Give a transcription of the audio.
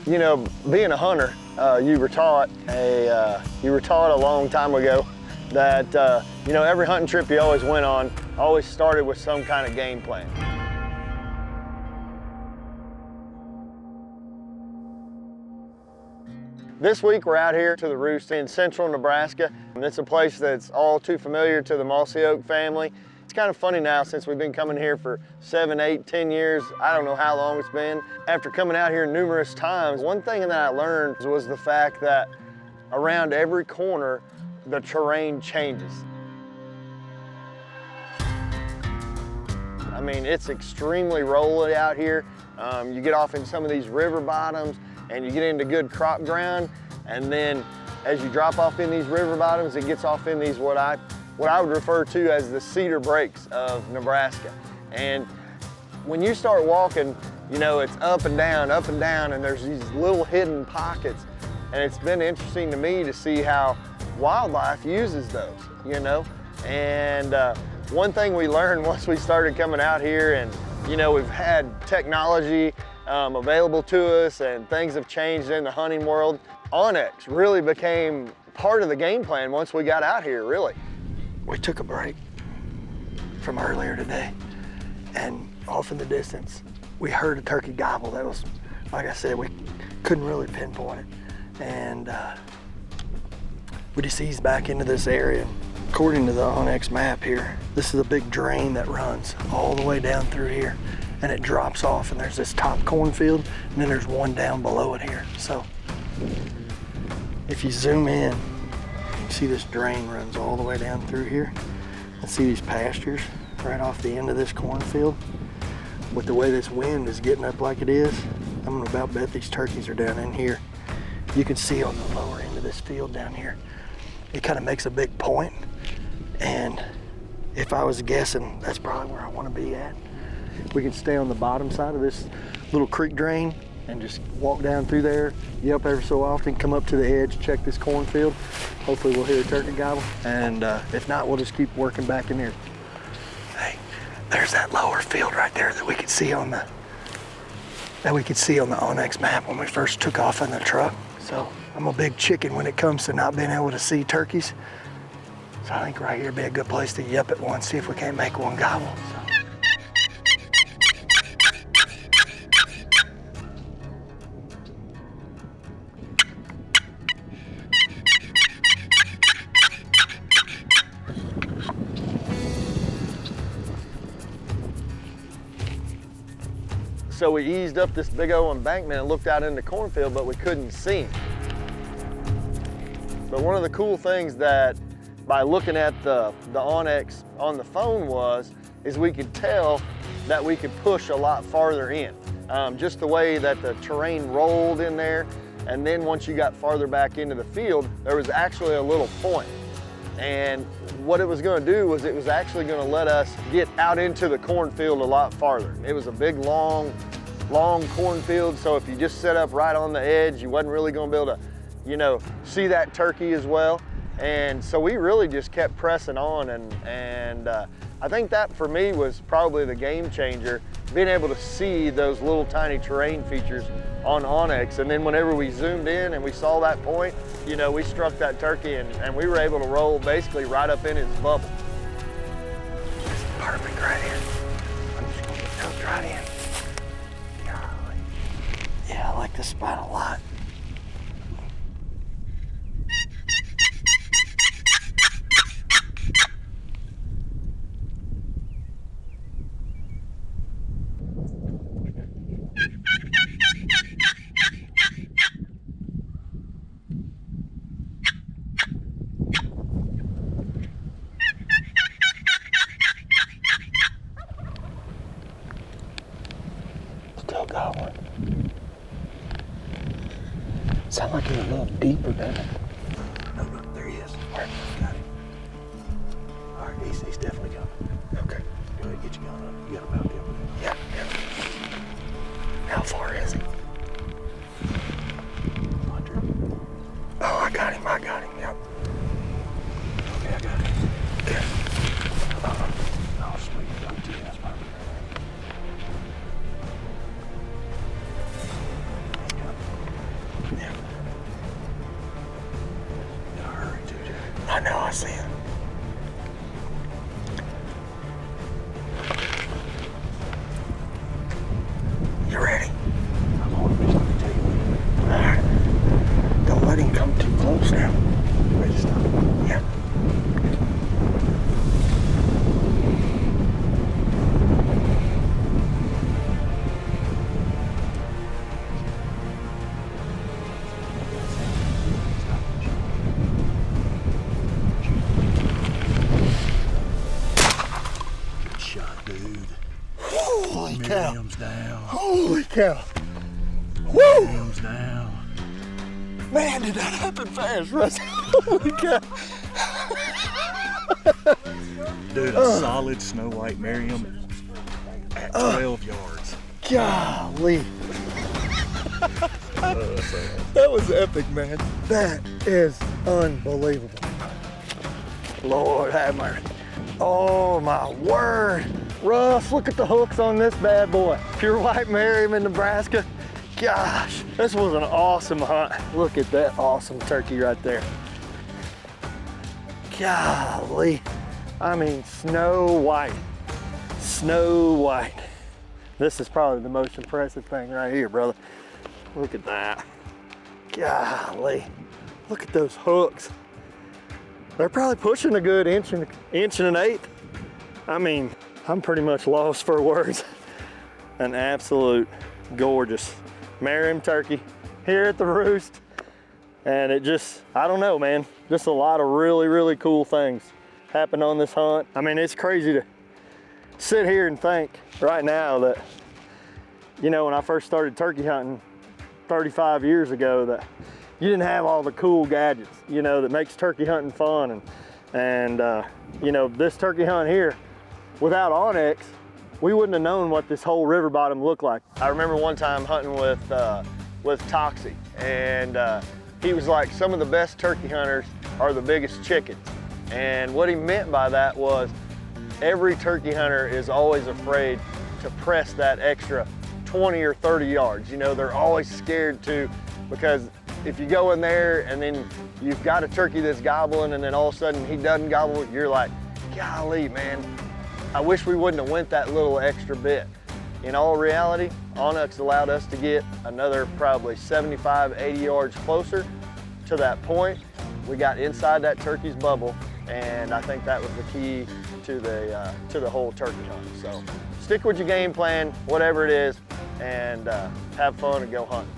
You know, being a hunter, you were taught a long time ago that you know, every hunting trip you always went on always started with some kind of game plan. This week we're out here to the Roost in central Nebraska. And it's a place that's all too familiar to the Mossy Oak family. It's kind of funny now, since we've been coming here for 7, 8, 10 years, I don't know how long it's been. After coming out here numerous times, one thing that I learned was the fact that around every corner, the terrain changes. I mean, it's extremely rolly out here. You get off in some of these river bottoms and you get into good crop ground, and then as you drop off in these river bottoms, it gets off in these what I would refer to as the Cedar Breaks of Nebraska. And when you start walking, you know, it's up and down, and there's these little hidden pockets. And it's been interesting to me to see how wildlife uses those, you know? And one thing we learned once we started coming out here, and you know, we've had technology available to us and things have changed in the hunting world. OnX really became part of the game plan once we got out here, really. We took a break from earlier today, and off in the distance, we heard a turkey gobble that was, like I said, we couldn't really pinpoint it. And we just eased back into this area. According to the OnX map here, this is a big drain that runs all the way down through here, and it drops off, and there's this top cornfield, and then there's one down below it here. So if you zoom in, you see this drain runs all the way down through here. And see these pastures right off the end of this cornfield. With the way this wind is getting up like it is, I'm gonna about bet these turkeys are down in here. You can see on the lower end of this field down here, it kind of makes a big point. And if I was guessing, that's probably where I want to be at. We can stay on the bottom side of this little creek drain and just walk down through there, yelp every so often, come up to the edge, check this cornfield. Hopefully we'll hear a turkey gobble. And if not, we'll just keep working back in here. Hey, there's that lower field right there that we could see on the OnX map when we first took off in the truck. So I'm a big chicken when it comes to not being able to see turkeys. So I think right here would be a good place to yelp at one, see if we can't make one gobble. So. So we eased up this big old embankment and looked out in the cornfield, but we couldn't see him. But one of the cool things that by looking at the OnX on the phone is we could tell that we could push a lot farther in. Just the way that the terrain rolled in there, and then once you got farther back into the field, there was actually a little point. And what it was gonna do was it was actually gonna let us get out into the cornfield a lot farther. It was a big, long cornfield, so if you just set up right on the edge, you wasn't really gonna be able to, you know, see that turkey as well. And so we really just kept pressing on, and I think that for me was probably the game changer, being able to see those little tiny terrain features on OnX. And then whenever we zoomed in and we saw that point, you know, we struck that turkey and we were able to roll basically right up in his bubble. This is perfect right here. I'm just gonna get tucked right in. Golly. Yeah, I like this spot a lot. Still gobbling. Sound like he's a little deeper, doesn't it? No, there he is. All right, got him. All right, he's definitely coming. Okay. Go ahead, get you going up. You got him out there. Yeah. How far is he? 100. Oh, I got him, yep. Okay, I got him. Yeah. Oh, sweet. Got you. That's perfect. You ready? I'm on this too. All right. Don't let him come too close now. Ready to stop? Yeah. Good shot, dude. Holy cow. Miriam's down. Holy cow. Woo! Miriam's down. Man, did that happen fast, Russ? Holy cow. Dude, a solid snow white Miriam at 12 yards. Golly. That was epic, man. That is unbelievable. Lord have mercy. Oh my word. Russ, look at the hooks on this bad boy. Pure white Miriam in Nebraska. Gosh, this was an awesome hunt. Look at that awesome turkey right there. Golly. I mean, snow white. Snow white. This is probably the most impressive thing right here, brother. Look at that. Golly. Look at those hooks. They're probably pushing a good inch and an eighth. I mean, I'm pretty much lost for words. An absolute gorgeous Miriam turkey here at the roost. And it just, I don't know, man. Just a lot of really, really cool things happened on this hunt. I mean, it's crazy to sit here and think right now that, you know, when I first started turkey hunting 35 years ago, that you didn't have all the cool gadgets, you know, that makes turkey hunting fun. And you know, this turkey hunt here, without OnX, we wouldn't have known what this whole river bottom looked like. I remember one time hunting with Toxie, and he was like, some of the best turkey hunters are the biggest chickens. And what he meant by that was every turkey hunter is always afraid to press that extra 20 or 30 yards. You know, they're always scared to, because if you go in there and then you've got a turkey that's gobbling and then all of a sudden he doesn't gobble, you're like, golly, man, I wish we wouldn't have went that little extra bit. In all reality, OnX allowed us to get another probably 75, 80 yards closer to that point. We got inside that turkey's bubble, and I think that was the key to the whole turkey hunt. So stick with your game plan, whatever it is, and have fun and go hunting.